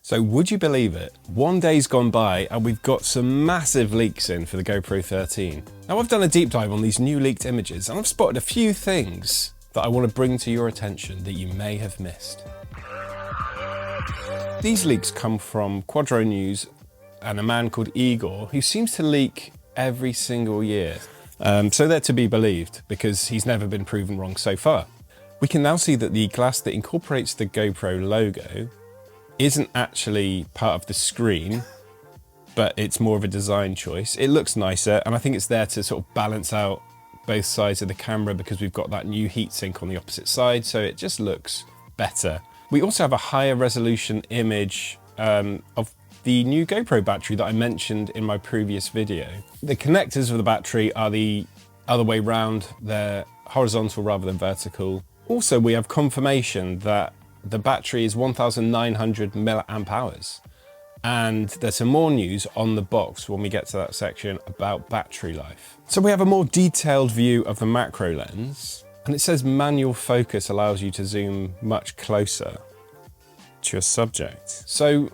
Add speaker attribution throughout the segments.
Speaker 1: So would you believe it? One day's gone by and we've got some massive leaks in for the GoPro 13. Now I've done a deep dive on these new leaked images and I've spotted a few things that I want to bring to your attention that you may have missed. These leaks come from Quadro News and a man called Igor, who seems to leak every single year. So they're to be believed because he's never been proven wrong so far. We can now see that the glass that incorporates the GoPro logo isn't actually part of the screen, but it's more of a design choice. It looks nicer, and I think it's there to sort of balance out both sides of the camera because we've got that new heatsink on the opposite side, so it just looks better. We also have a higher resolution image of the new GoPro battery that I mentioned in my previous video. The connectors of the battery are the other way round. They're horizontal rather than vertical. Also, we have confirmation that the battery is 1900 milliamp hours. And there's some more news on the box when we get to that section about battery life. So we have a more detailed view of the macro lens, and it says manual focus allows you to zoom much closer to your subject. So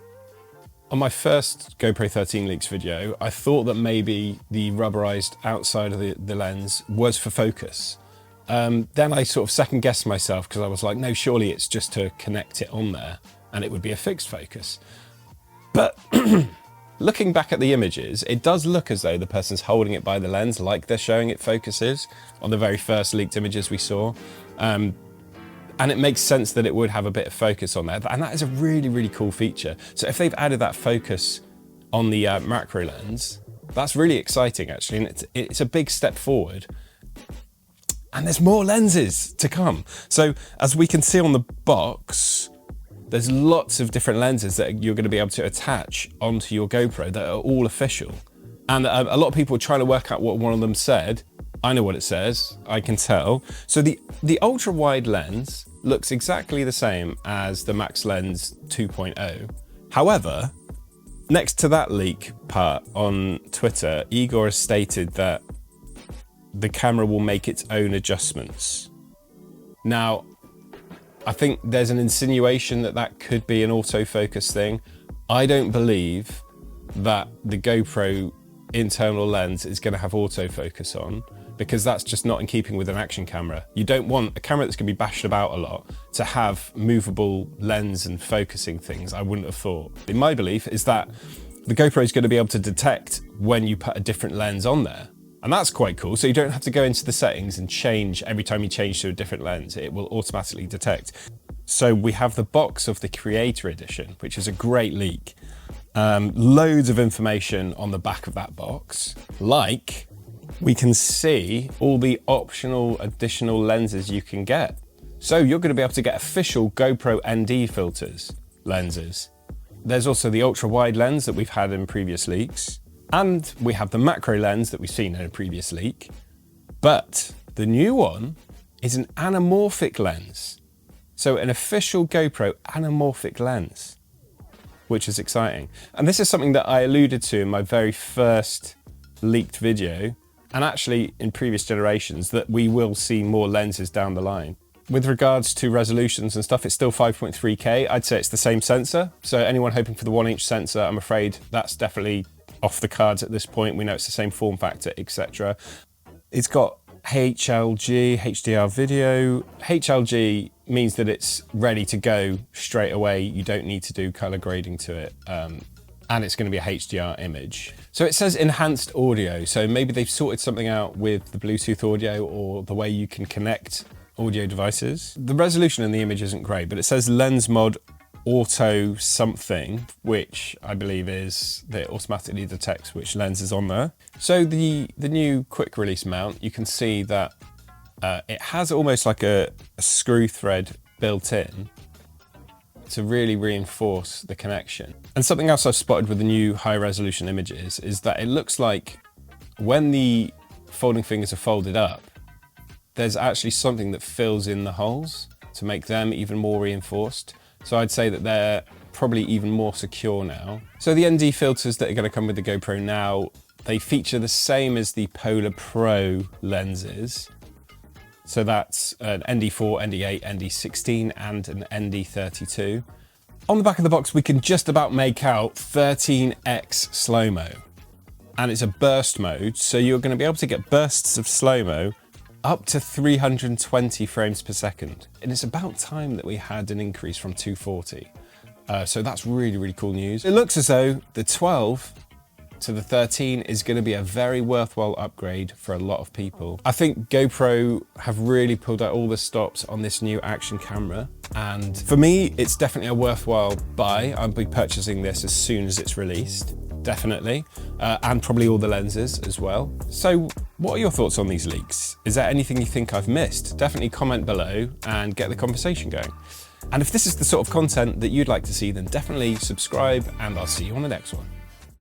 Speaker 1: on my first GoPro 13 leaks video, I thought that maybe the rubberized outside of the lens was for focus. Then I sort of second guessed myself because I was like, no, surely it's just to connect it on there and it would be a fixed focus. But looking back at the images, it does look as though the person's holding it by the lens like they're showing it focuses on the very first leaked images we saw. And it makes sense that it would have a bit of focus on there. And that is a really, really cool feature. So if they've added that focus on the macro lens, that's really exciting actually. And it's a big step forward. And there's more lenses to come. So as we can see on the box, there's lots of different lenses that you're going to be able to attach onto your GoPro that are all official. And a lot of people are trying to work out what one of them said. I know what it says, I can tell. So the ultra wide lens looks exactly the same as the Max Lens 2.0. However, next to that leak part on Twitter, Igor has stated that the camera will make its own adjustments. Now, I think there's an insinuation that that could be an autofocus thing. I don't believe that the GoPro internal lens is going to have autofocus on, because that's just not in keeping with an action camera. You don't want a camera that's going to be bashed about a lot to have movable lens and focusing things, I wouldn't have thought. In my belief is that the GoPro is going to be able to detect when you put a different lens on there. And that's quite cool. So you don't have to go into the settings and change every time you change to a different lens. It will automatically detect. So we have the box of the Creator Edition, which is a great leak. Loads of information on the back of that box. Like, we can see all the optional additional lenses you can get. So you're going to be able to get official GoPro ND filters lenses. There's also the ultra wide lens that we've had in previous leaks. And we have the macro lens that we've seen in a previous leak. But the new one is an anamorphic lens. So an official GoPro anamorphic lens, which is exciting. And this is something that I alluded to in my very first leaked video, and actually in previous generations, that we will see more lenses down the line. With regards to resolutions and stuff, it's still 5.3K. I'd say it's the same sensor. So anyone hoping for the 1-inch sensor, I'm afraid that's definitely off the cards at this point. We know it's the same form factor, etc. It's got HLG HDR video. HLG means that it's ready to go straight away. You don't need to do color grading to it. And it's going to be a HDR image. So it says enhanced audio. So maybe they've sorted something out with the Bluetooth audio or the way you can connect audio devices. The resolution in the image isn't great, but it says lens mod auto something, which I believe is that it automatically detects which lens is on there. So the new quick release mount, you can see that it has almost like a screw thread built in to really reinforce the connection. And something else I've spotted with the new high resolution images is that it looks like when the folding fingers are folded up, there's actually something that fills in the holes to make them even more reinforced. So I'd say that they're probably even more secure now. So the ND filters that are going to come with the GoPro now, they feature the same as the Polar Pro lenses. So that's an ND4, ND8, ND16 and an ND32. On the back of the box, we can just about make out 13x slow-mo. And it's a burst mode, so you're going to be able to get bursts of slow-mo up to 320 frames per second. And it's about time that we had an increase from 240. So that's really, really cool news. It looks as though the 12 to the 13 is going to be a very worthwhile upgrade for a lot of people. I think GoPro have really pulled out all the stops on this new action camera. And for me, it's definitely a worthwhile buy. I'll be purchasing this as soon as it's released, definitely. And probably all the lenses as well. So what are your thoughts on these leaks? Is there anything you think I've missed? Definitely comment below and get the conversation going. And if this is the sort of content that you'd like to see, then definitely subscribe and I'll see you on the next one.